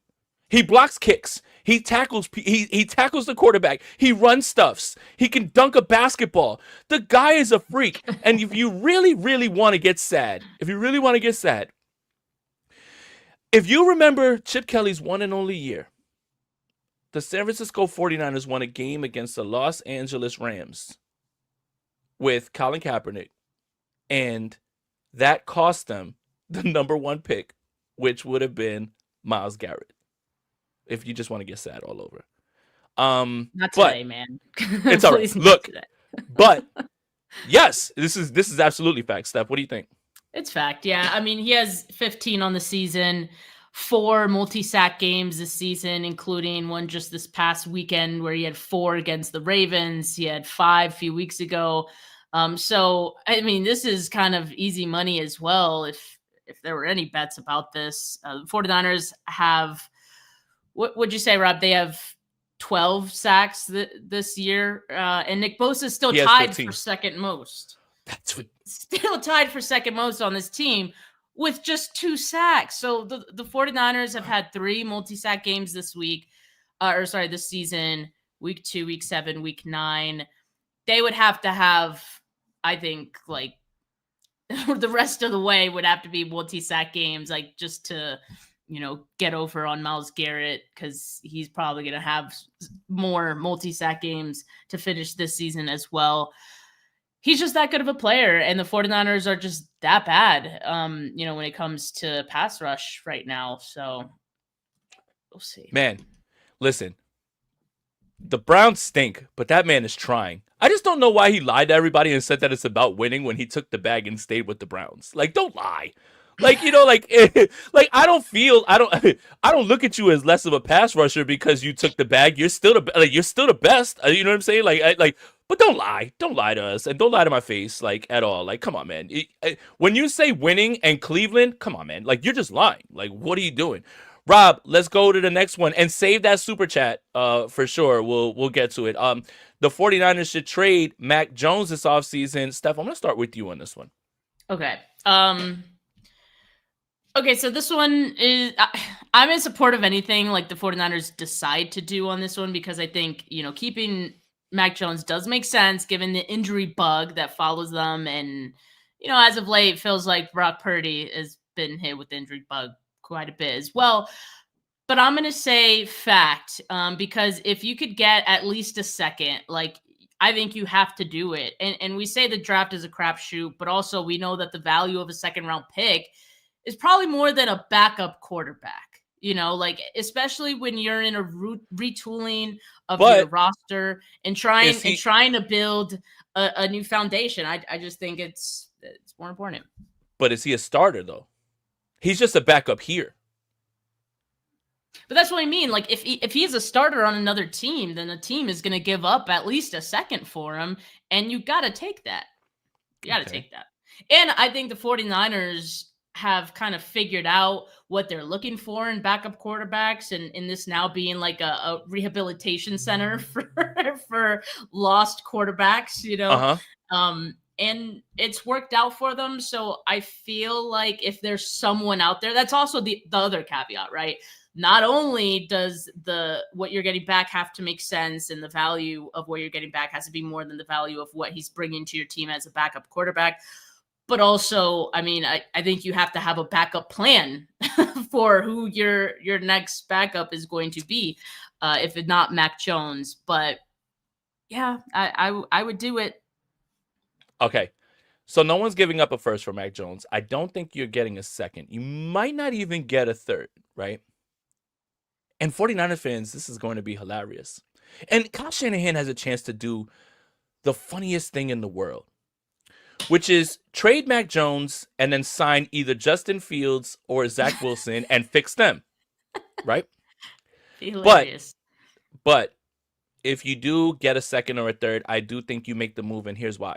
He blocks kicks. He tackles the quarterback. He runs stuffs. He can dunk a basketball. The guy is a freak. And if you really, really want to get sad, if you remember Chip Kelly's one and only year, the San Francisco 49ers won a game against the Los Angeles Rams with Colin Kaepernick, and that cost them the number 1 pick, which would have been Myles Garrett. If you just want to get sad all over. Not today, man. It's all right. Look, but yes, this is absolutely fact. Steph, what do you think? It's fact, yeah. I mean, he has 15 on the season, 4 multi-sack games this season, including one just this past weekend where he had 4 against the Ravens. He had 5 a few weeks ago. So, I mean, this is kind of easy money as well. If there were any bets about this, the 49ers have, what would you say, Rob? They have 12 sacks this year. And Nick Bosa is still tied for second most. Still tied for second most on this team with just 2 sacks. So the 49ers have had 3 multi-sack games this season, week 2, week 7, week 9. They would have to have, I think, like the rest of the way would have to be multi-sack games, like just to, get over on Myles Garrett, because he's probably going to have more multi-sack games to finish this season as well. He's just that good of a player, and the 49ers are just that bad, when it comes to pass rush right now. So we'll see. Man, listen, the Browns stink, but that man is trying. I just don't know why he lied to everybody and said that it's about winning when he took the bag and stayed with the Browns. Like, don't lie. Like, like I don't look at you as less of a pass rusher because you took the bag. You're still the best. You know what I'm saying? But don't lie to us, and don't lie to my face, like, at all. Like, come on, man. When you say winning and Cleveland, come on, man. Like, you're just lying. Like, what are you doing? Rob, let's go to the next one and save that super chat for sure. We'll get to it. The 49ers should trade Mac Jones this offseason. Steph, I'm going to start with you on this one. Okay. Okay, so this one is I'm in support of anything like the 49ers decide to do on this one because I think, keeping Mac Jones does make sense given the injury bug that follows them. And, as of late, feels like Brock Purdy has been hit with the injury bug quite a bit as well. But I'm going to say fact, because if you could get at least a second, like, I think you have to do it. And we say the draft is a crapshoot, but also we know that the value of a second round pick is probably more than a backup quarterback, like, especially when you're in a retooling of your roster and trying to build a new foundation. I just think it's more important. But is he a starter though? He's just a backup here. But that's what I mean. Like, if he's a starter on another team, then the team is going to give up at least a second for him, and you got to take that. You got to take that. And I think the 49ers have kind of figured out what they're looking for in backup quarterbacks, and in this now being like a rehabilitation center for lost quarterbacks, and it's worked out for them. So I feel like if there's someone out there, that's also the other caveat, right? Not only does what you're getting back have to make sense, and the value of what you're getting back has to be more than the value of what he's bringing to your team as a backup quarterback, but also, I mean, I think you have to have a backup plan for who your next backup is going to be, if it's not Mac Jones. But yeah, I would do it. Okay. So no one's giving up a first for Mac Jones. I don't think you're getting a second. You might not even get a third, right? And 49er fans, this is going to be hilarious. And Kyle Shanahan has a chance to do the funniest thing in the world, which is trade Mac Jones and then sign either Justin Fields or Zach Wilson and fix them, right? Hilarious. But if you do get a second or a third, I do think you make the move, and here's why.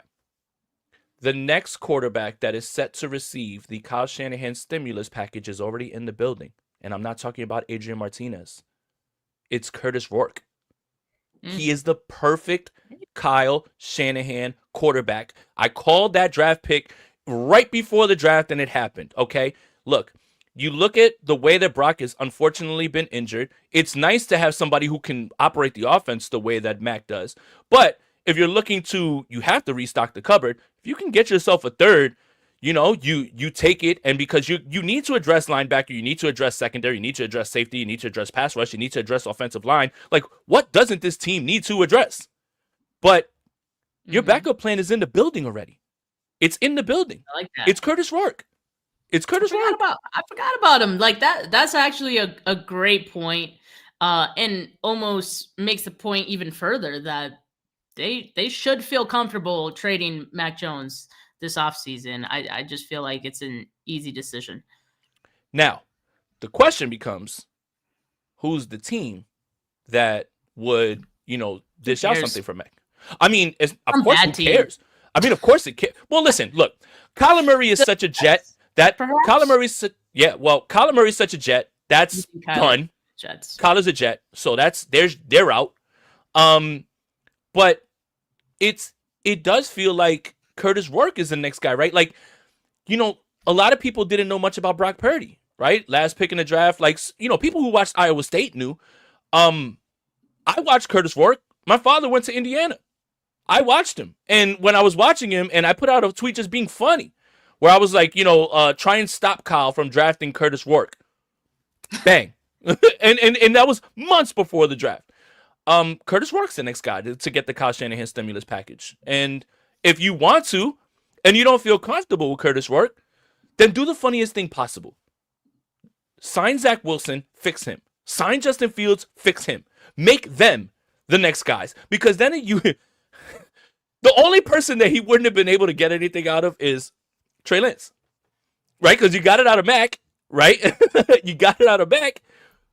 The next quarterback that is set to receive the Kyle Shanahan stimulus package is already in the building. And I'm not talking about Adrian Martinez. It's Curtis Rourke. He is the perfect Kyle Shanahan quarterback. I called that draft pick right before the draft, and it happened, okay? Look, you look at the way that Brock has unfortunately been injured. It's nice to have somebody who can operate the offense the way that Mac does. But if you're looking you have to restock the cupboard. If you can get yourself a third, you take it, and because you need to address linebacker, you need to address secondary, you need to address safety, you need to address pass rush, you need to address offensive line. Like, what doesn't this team need to address? But your backup plan is in the building already. It's in the building. I like that. It's Curtis Rourke. I forgot about him. Like that. That's actually a great point, and almost makes the point even further that they should feel comfortable trading Mac Jones this offseason. I just feel like it's an easy decision. Now, the question becomes, who's the team that would, dish out something for Mac? I mean, of course, who cares? I mean, of course it cares. Well, listen, look, Kyler Murray is such a jet that Kyler Murray's such a jet. That's done. Jets. Kyler's a jet, so they're out. But it does feel like Curtis Rourke is the next guy, right? Like, a lot of people didn't know much about Brock Purdy, right? Last pick in the draft, like, people who watched Iowa State knew. I watched Curtis Rourke. My father went to Indiana. I watched him. And when I was watching him, and I put out a tweet just being funny, where I was like, try and stop Kyle from drafting Curtis Rourke. Bang. and that was months before the draft. Curtis Rourke's the next guy to get the Kyle Shanahan stimulus package. And If you want to, and you don't feel comfortable with Curtis Rourke, then do the funniest thing possible. Sign Zach Wilson, fix him. Sign Justin Fields, fix him. Make them the next guys. Because then the only person that he wouldn't have been able to get anything out of is Trey Lance. Right? Because you got it out of Mac, right? You got it out of Mac.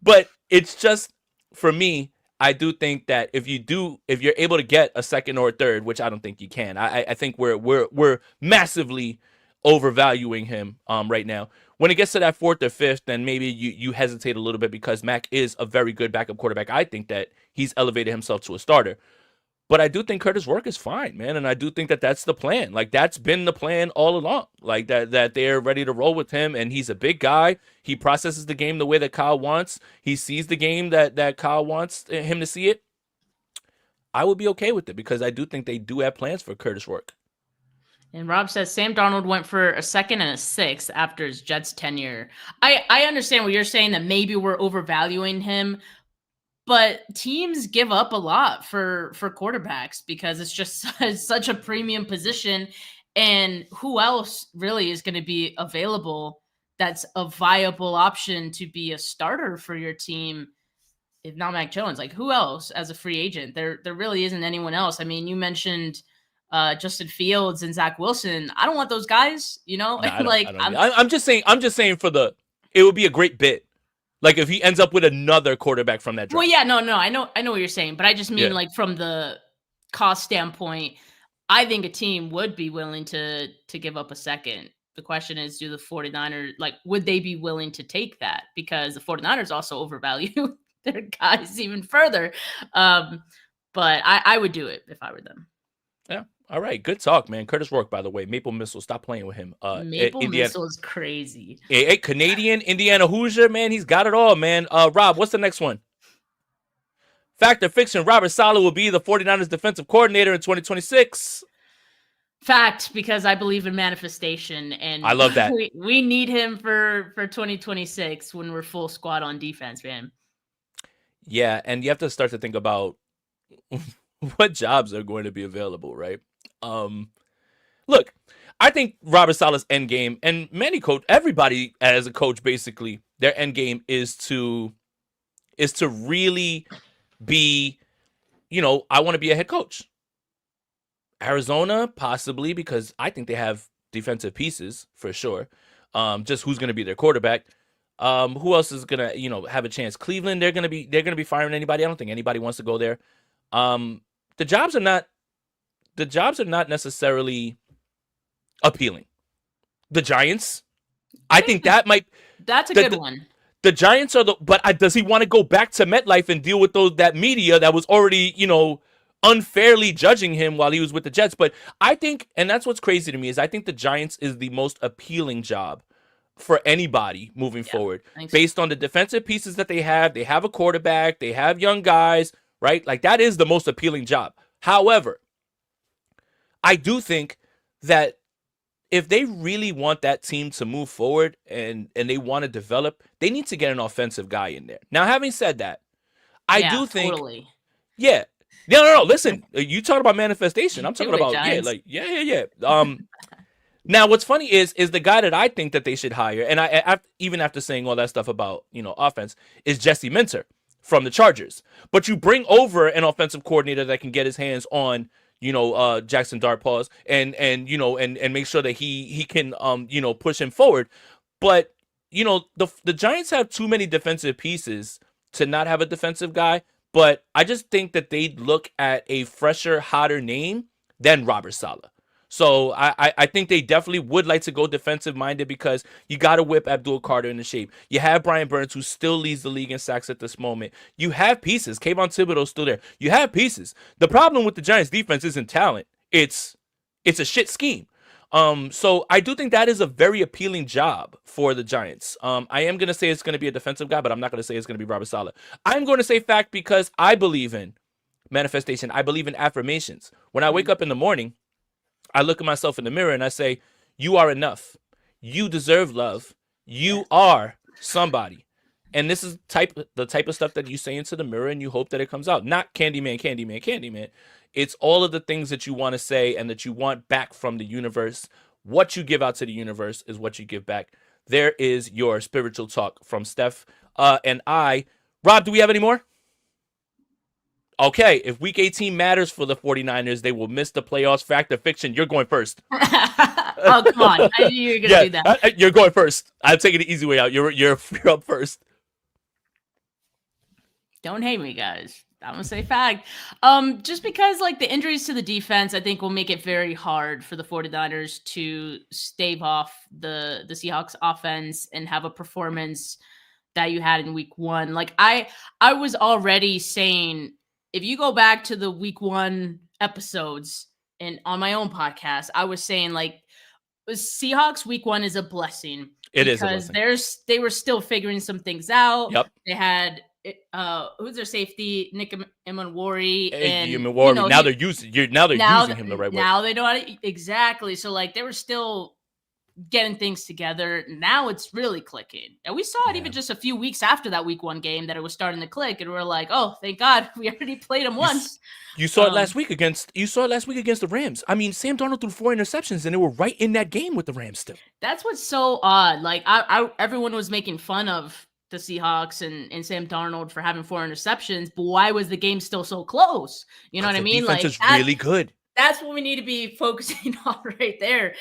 But it's just, for me, I do think that if you're able to get a second or a third, which I don't think you can, I think we're massively overvaluing him right now. When it gets to that fourth or fifth, then maybe you hesitate a little bit because Mac is a very good backup quarterback. I think that he's elevated himself to a starter. But I do think Curtis Rourke is fine, man, and I do think that that's the plan. Like, that's been the plan all along. Like, that they're ready to roll with him, and he's a big guy. He processes the game the way that Kyle wants. He sees the game that Kyle wants him to see it. I would be okay with it because I do think they do have plans for Curtis Rourke. And Rob says Sam Darnold went for a second and a sixth after his Jets tenure. I understand what you're saying, that maybe we're overvaluing him, but teams give up a lot for quarterbacks because it's just such a premium position. And who else really is going to be available that's a viable option to be a starter for your team if not Mac Jones? Like, who else as a free agent? There really isn't anyone else. I mean, you mentioned Justin Fields and Zach Wilson. I don't want those guys, No, I'm just saying it would be a great bit. Like, if he ends up with another quarterback from that draft. Well, yeah, no, I know what you're saying, but I just mean like from the cost standpoint, I think a team would be willing to give up a second. The question is, do the 49ers, like, would they be willing to take that? Because the 49ers also overvalue their guys even further. But I would do it if I were them. Yeah. All right. Good talk, man. Curtis Rourke, by the way. Maple Missile. Stop playing with him. Maple Missile is crazy. A Canadian, Indiana Hoosier, man. He's got it all, man. Rob, what's the next one? Fact or fiction, Robert Saleh will be the 49ers defensive coordinator in 2026. Fact, because I believe in manifestation, and I love that. We need him for 2026 when we're full squad on defense, man. Yeah, and you have to start to think about what jobs are going to be available, right? Look, I think Robert Saleh's end game, and everybody as a coach, basically, their end game is to really be, I want to be a head coach. Arizona, possibly, because I think they have defensive pieces for sure. Just who's going to be their quarterback? Who else is going to, have a chance? Cleveland, they're going to be firing anybody. I don't think anybody wants to go there. The jobs are not necessarily appealing. The Giants, I think that's a good one. The Giants but does he want to go back to MetLife and deal with that media that was already, unfairly judging him while he was with the Jets? But I think, and that's what's crazy to me, is I think the Giants is the most appealing job for anybody moving forward, based on the defensive pieces that they have. They have a quarterback, they have young guys, right? Like, that is the most appealing job. However, I do think that if they really want that team to move forward and they want to develop, they need to get an offensive guy in there. Now, having said that, I do think, totally. Yeah. No. Listen, you talking about manifestation. I'm talking about, yeah. Now, what's funny is the guy that I think that they should hire, and I even after saying all that stuff about, offense, is Jesse Minter from the Chargers. But you bring over an offensive coordinator that can get his hands on, Jackson Dart-Paws and make sure that he can, push him forward. But, the Giants have too many defensive pieces to not have a defensive guy. But I just think that they'd look at a fresher, hotter name than Robert Saleh. So I think they definitely would like to go defensive-minded because you got to whip Abdul Carter into shape. You have Brian Burns, who still leads the league in sacks at this moment. You have pieces. Kayvon Thibodeau's still there. You have pieces. The problem with the Giants' defense isn't talent. It's a shit scheme. So I do think that is a very appealing job for the Giants. I am going to say it's going to be a defensive guy, but I'm not going to say it's going to be Robert Saleh. I'm going to say fact because I believe in manifestation. I believe in affirmations. When I wake up in the morning, I look at myself in the mirror and I say, you are enough. You deserve love. You are somebody. And this is the type of stuff that you say into the mirror and you hope that it comes out. Not Candyman. It's all of the things that you want to say and that you want back from the universe. What you give out to the universe is what you give back. There is your spiritual talk from Steph and I. Rob, do we have any more? Okay, if Week 18 matters for the 49ers, they will miss the playoffs. Fact or fiction? You're going first. Oh, come on. I knew you were going to do that. You're going first. I'm taking the easy way out. You're up first. Don't hate me, guys. I'm going to say fact. Just because, like, the injuries to the defense, I think, will make it very hard for the 49ers to stave off the Seahawks offense and have a performance that you had in week 1. Like, I was already saying, if you go back to the week 1 episodes and on my own podcast, I was saying, like, Seahawks week 1 is a blessing. It is a blessing. Because they were still figuring some things out. Yep. They had who's their safety? Nick Emanwari. And now they're using him the right way. Now they know how to, exactly. So, like, they were still getting things together. Now it's really clicking. And we saw it even just a few weeks after that week 1 game that it was starting to click. And we're like, oh, thank God we already played them once. You saw it last week against the Rams. I mean, Sam Darnold threw 4 interceptions and they were right in that game with the Rams still. That's what's so odd. Like, everyone was making fun of the Seahawks and Sam Darnold for having 4 interceptions, but why was the game still so close? You know what I mean? Defense is really good. That's what we need to be focusing on right there.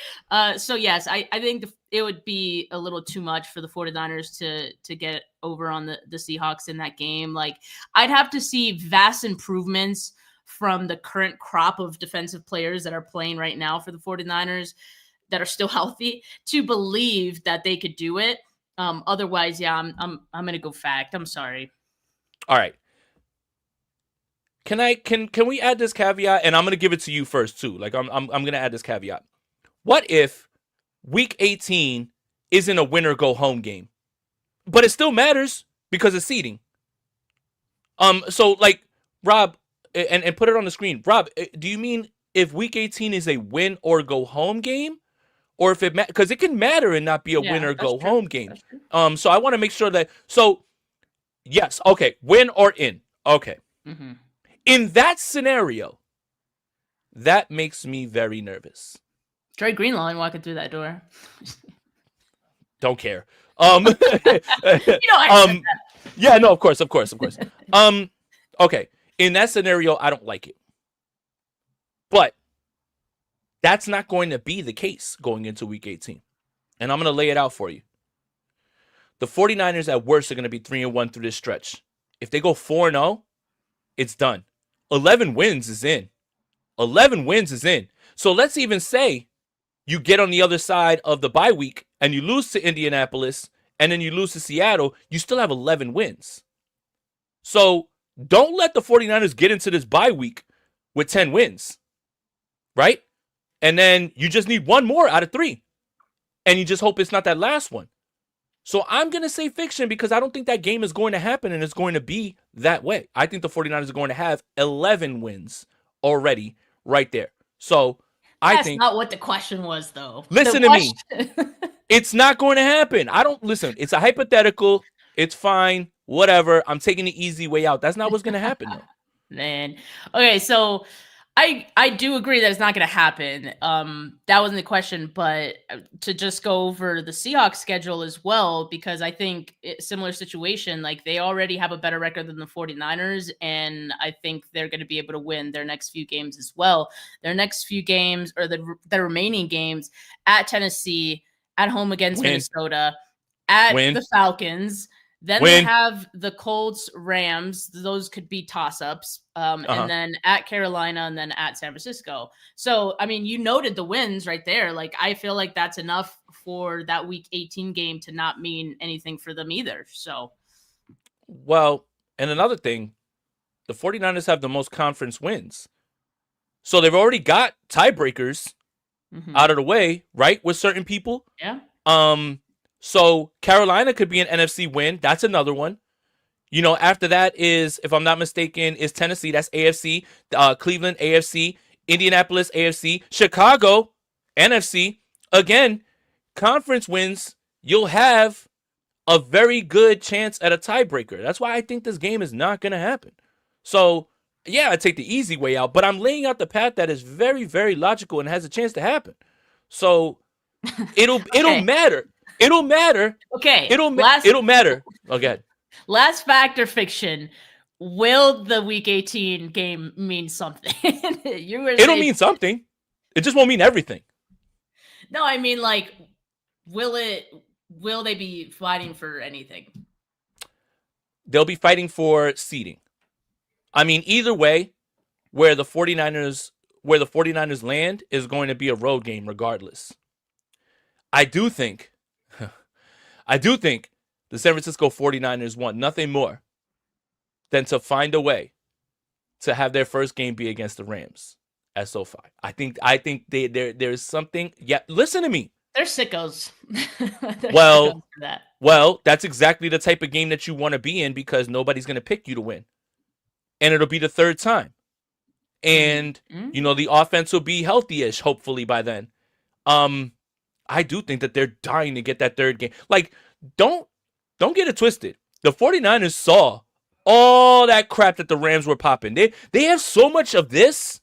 So yes, I think it would be a little too much for the 49ers to get over on the Seahawks in that game. Like, I'd have to see vast improvements from the current crop of defensive players that are playing right now for the 49ers that are still healthy to believe that they could do it. Otherwise, yeah, I'm gonna go fact. I'm sorry. All right. Can we add this caveat? And I'm gonna give it to you first too. Like I'm gonna add this caveat. What if week 18 isn't a win or go home game, but it still matters because of seeding? So like Rob, and put it on the screen. Rob, do you mean if week 18 is a win or go home game, or if it because it can matter and not be a win or go home game? So I want to make sure that yes, okay, win or in, okay. Mm-hmm. In that scenario, that makes me very nervous. Trey Greenlaw walking through that door. Don't care. Yeah, no, of course. Okay. In that scenario, I don't like it. But that's not going to be the case going into week 18. And I'm going to lay it out for you. The 49ers at worst are going to be 3-1 through this stretch. If they go 4-0, it's done. 11 wins is in. So let's even say you get on the other side of the bye week and you lose to Indianapolis and then you lose to Seattle, you still have 11 wins. So don't let the 49ers get into this bye week with 10 wins, right? And then you just need one more out of 3. And you just hope it's not that last one. So I'm going to say fiction because I don't think that game is going to happen and it's going to be that way. I think the 49ers are going to have 11 wins already right there. So I think that's not what the question was, though. Listen to me. It's not going to happen. Listen, it's a hypothetical. It's fine. Whatever. I'm taking the easy way out. That's not what's going to happen, though. Man. Okay, so I do agree that it's not going to happen. That wasn't the question, but to just go over the Seahawks schedule as well, because I think similar situation, like they already have a better record than the 49ers, and I think they're going to be able to win their next few games as well. Their next few games, or the remaining games, at Tennessee, at home against Minnesota, at the Falcons. Then they have the Colts, Rams. Those could be toss-ups. And then at Carolina and then at San Francisco. So, I mean, you noted the wins right there. Like, I feel like that's enough for that week 18 game to not mean anything for them either. So, well, and another thing, the 49ers have the most conference wins. So they've already got tiebreakers out of the way, right? With certain people. Yeah. So Carolina could be an NFC win. That's another one. You know, after that is, if I'm not mistaken, is Tennessee. That's AFC. Cleveland, AFC. Indianapolis, AFC. Chicago, NFC. Again, conference wins. You'll have a very good chance at a tiebreaker. That's why I think this game is not going to happen. So yeah, I take the easy way out, but I'm laying out the path that is very, very logical and has a chance to happen. So it'll Okay. matter. It'll matter. Okay. It'll matter. Okay. Last fact or fiction. Will the Week 18 game mean something? It'll mean something. It just won't mean everything. No, I mean, like, will they be fighting for anything? They'll be fighting for seeding. I mean, either way, where the 49ers land is going to be a road game regardless. I do think the San Francisco 49ers want nothing more than to find a way to have their first game be against the Rams at SoFi. I think there's something. Yeah, listen to me. They're sickos. Sickos for that. Well, that's exactly the type of game that you want to be in because nobody's going to pick you to win. And it'll be the third time. And, the offense will be healthy-ish, hopefully, by then. I do think that they're dying to get that third game. Like, don't get it twisted. The 49ers saw all that crap that the Rams were popping. They have so much of this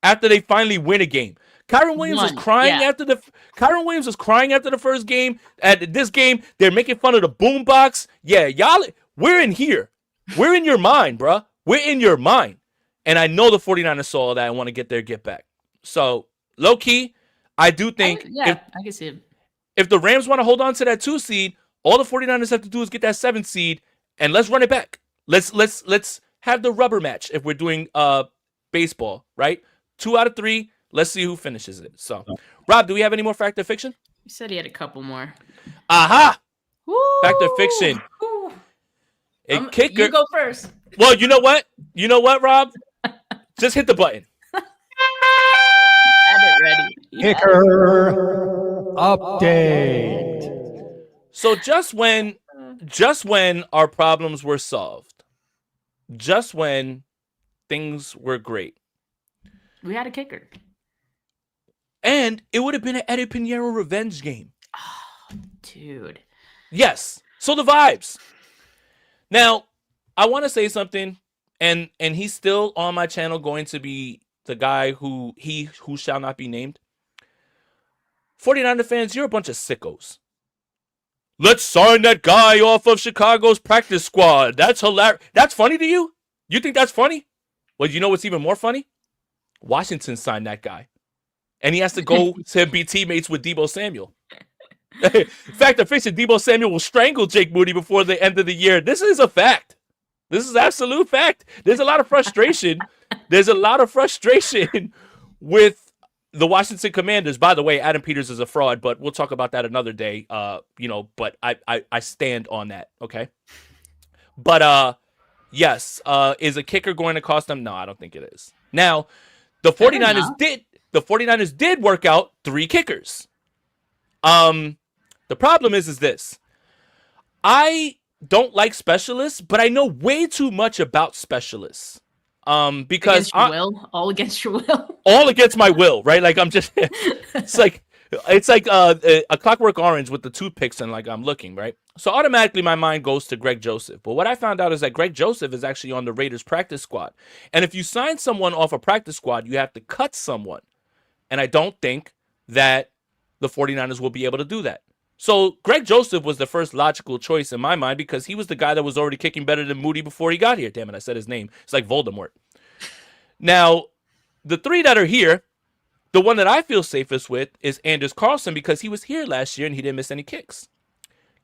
after they finally win a game. Kyron Williams was crying after the first game. At this game, they're making fun of the boombox. Yeah, y'all, we're in here. We're in your mind, bruh. We're in your mind. And I know the 49ers saw that and want to get their get back. So, low key, I do think I can see it. If the Rams want to hold on to that 2 seed, all the 49ers have to do is get that 7 seed and let's run it back. Let's have the rubber match if we're doing baseball, right? 2 out of 3. Let's see who finishes it. So, Rob, do we have any more fact or fiction? You said he had a couple more. Aha! Woo! Fact or fiction. Kicker. You go first. Well, you know what? You know what, Rob? Just hit the button. Had it ready. Kicker update. So just when our problems were solved, just when things were great, we had a kicker. And it would have been an Eddie Pinheiro revenge game. Oh, dude. Yes. So the vibes. Now, I want to say something, and he's still on my channel going to be the guy who shall not be named. 49er fans, you're a bunch of sickos. Let's sign that guy off of Chicago's practice squad. That's hilarious. That's funny to you? You think that's funny? Well, you know what's even more funny? Washington signed that guy. And he has to go to be teammates with Deebo Samuel. Fact or fiction, Deebo Samuel will strangle Jake Moody before the end of the year. This is a fact. This is absolute fact. There's a lot of frustration. With the Washington Commanders. By the way, Adam Peters is a fraud, but we'll talk about that another day. But I stand on that, okay? But yes, is a kicker going to cost them? No, I don't think it is. Now, the 49ers did work out 3 kickers. The problem is this. I don't like specialists, but I know way too much about specialists. Because all against your will, all against my will, right? Like I'm just, it's like a Clockwork Orange with the toothpicks and like I'm looking, right? So automatically my mind goes to Greg Joseph. But what I found out is that Greg Joseph is actually on the Raiders practice squad. And if you sign someone off a practice squad, you have to cut someone. And I don't think that the 49ers will be able to do that. So Greg Joseph was the first logical choice in my mind because he was the guy that was already kicking better than Moody before he got here. Damn it, I said his name. It's like Voldemort. Now, the 3 that are here, the one that I feel safest with is Anders Carlson because he was here last year and he didn't miss any kicks.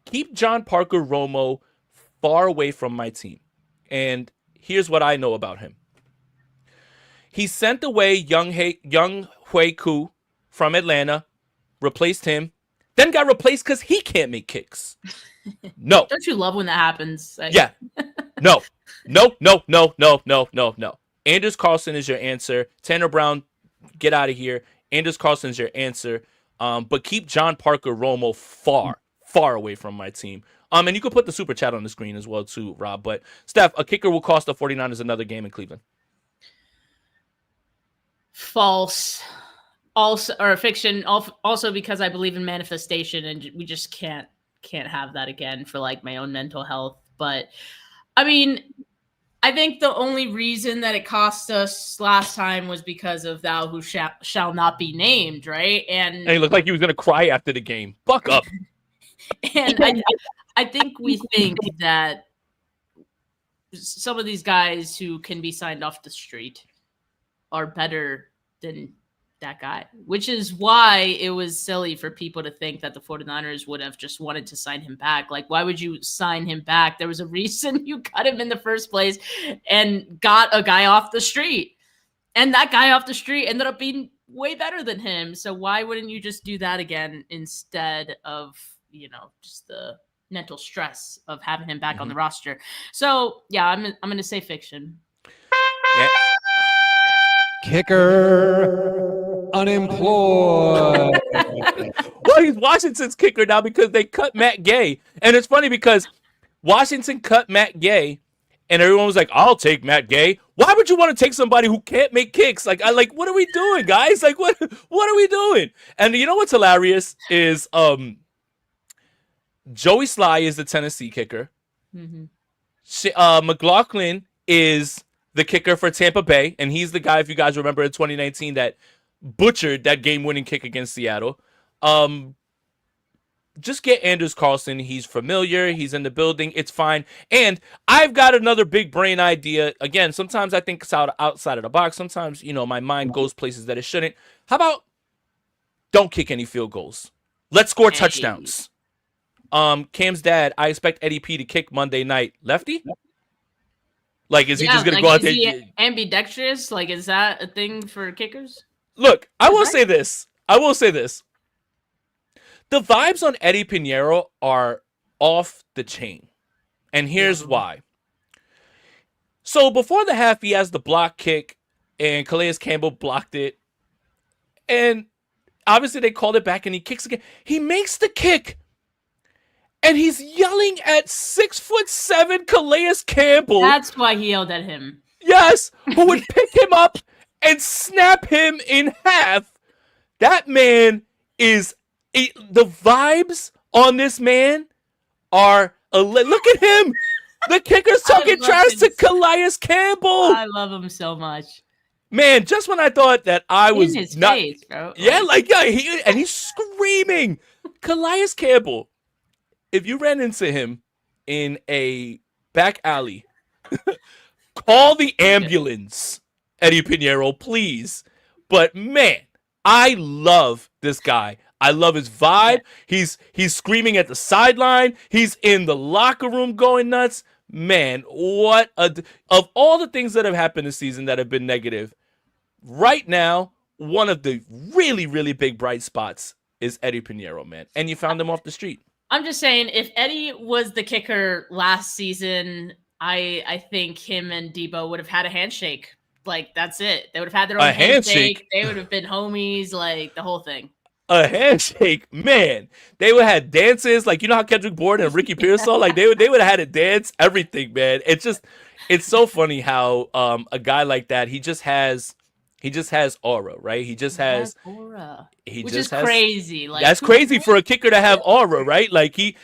Keep John Parker Romo far away from my team. And here's what I know about him. He sent away Young Hui Koo from Atlanta, replaced him, then got replaced because he can't make kicks. No. Don't you love when that happens? Yeah. No. Anders Carlson is your answer. Tanner Brown, get out of here. Anders Carlson is your answer. But keep John Parker Romo far away from my team. And you can put the super chat on the screen as well too, Rob. But Steph, a kicker will cost the 49ers another game in Cleveland. False. Also, or fiction. Also because I believe in manifestation, and we just can't have that again for like my own mental health. But I mean, I think the only reason that it cost us last time was because of thou who shall not be named, right? And he looked like he was gonna cry after the game. Fuck up. And I think we think that some of these guys who can be signed off the street are better than that guy, which is why it was silly for people to think that the 49ers would have just wanted to sign him back. Like, why would you sign him back? There was a reason you cut him in the first place and got a guy off the street. And that guy off the street ended up being way better than him. So why wouldn't you just do that again instead of, just the mental stress of having him back on the roster? So, yeah, I'm going to say fiction. Yeah. Kicker unemployed. Well, he's Washington's kicker now because they cut Matt Gay. And it's funny because Washington cut Matt Gay, and everyone was like, I'll take Matt Gay. Why would you want to take somebody who can't make kicks? Like, what are we doing, guys? Like, what are we doing? And you know what's hilarious is Joey Sly is the Tennessee kicker. McLaughlin is the kicker for Tampa Bay, and he's the guy, if you guys remember, in 2019 that butchered that game-winning kick against Seattle. Just get Anders Carlson. He's familiar. He's in the building. It's fine. And I've got another big brain idea. Again, sometimes I think it's outside of the box. Sometimes, my mind goes places that it shouldn't. How about don't kick any field goals? Let's score touchdowns. Cam's dad, I expect Eddie P to kick Monday night. Lefty? Like, is he just going to go out there? Is he ambidextrous? Like, is that a thing for kickers? Look, I will say this. The vibes on Eddie Pinheiro are off the chain. And here's why. So before the half, he has the block kick, and Calais Campbell blocked it. And obviously they called it back, and he kicks again. He makes the kick. And he's yelling at 6'7" Calais Campbell. That's why he yelled at him. Yes, who would pick him up and snap him in half. That man is... the vibes on this man are... look at him! The kicker's talking trash to Calais Campbell! I love him so much. Man, just when I thought that I was in his face, bro. Yeah, he's screaming. Calais Campbell. If you ran into him in a back alley, call the ambulance, Eddie Pinheiro, please. But man, I love this guy. I love his vibe. He's screaming at the sideline. He's in the locker room going nuts. Man, of all the things that have happened this season that have been negative, right now, one of the really, really big bright spots is Eddie Pinheiro, man. And you found him off the street. I'm just saying, if Eddie was the kicker last season, I think him and Debo would have had a handshake. Like, that's it. They would have had their own handshake. They would have been homies, like, the whole thing. A handshake, man. They would have had dances, like, you know how Kendrick Bourne and Ricky Pearsall, like, they would have had a dance, everything, man. It's so funny how a guy like that, he just has aura, right? He just has aura. Which is crazy. Like, that's crazy for a kicker to have aura, right? Like he's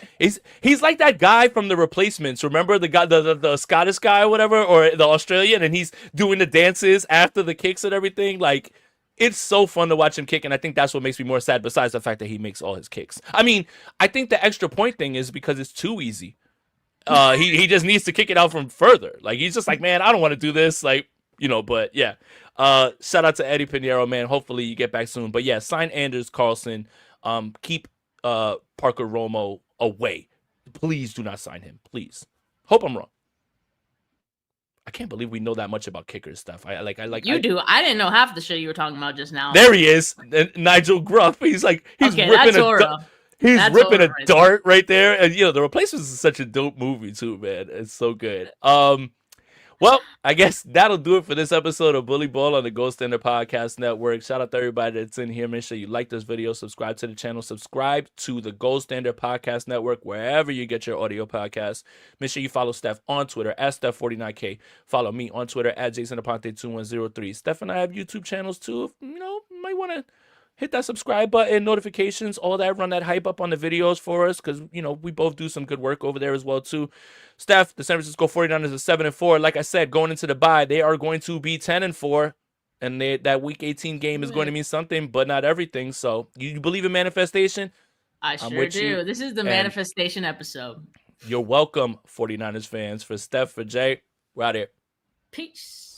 like that guy from The Replacements. Remember the guy, the Scottish guy or whatever, or the Australian, and he's doing the dances after the kicks and everything. Like, it's so fun to watch him kick, and I think that's what makes me more sad, besides the fact that he makes all his kicks. I mean, I think the extra point thing is because it's too easy. He just needs to kick it out from further. Like, he's just like, man, I don't want to do this. Like, but yeah. Shout out to Eddie Pinheiro, man. Hopefully you get back soon. But yeah, sign Anders Carlson. Keep Parker Romo away. Please do not sign him. Please. Hope I'm wrong. I can't believe we know that much about kicker stuff. You do. I didn't know half the shit you were talking about just now. There he is, Nigel Gruff. He's ripping a dart right there, and The Replacements is such a dope movie too, man. It's so good. Well, I guess that'll do it for this episode of Bully Ball on the Gold Standard Podcast Network. Shout out to everybody that's in here. Make sure you like this video, subscribe to the channel, subscribe to the Gold Standard Podcast Network wherever you get your audio podcasts. Make sure you follow Steph on Twitter at Steph49K. Follow me on Twitter at JasonAponte2103. Steph and I have YouTube channels too. If you might want to hit that subscribe button, notifications, all that. Run that hype up on the videos for us because, you know, we both do some good work over there as well, too. Steph, the San Francisco 49ers are 7-4. Like I said, going into the bye, they are going to be 10-4. And that Week 18 game is going to mean something, but not everything. So you believe in manifestation? I sure do. This is the manifestation episode. You're welcome, 49ers fans. For Steph, for Jay, we're out here. Peace.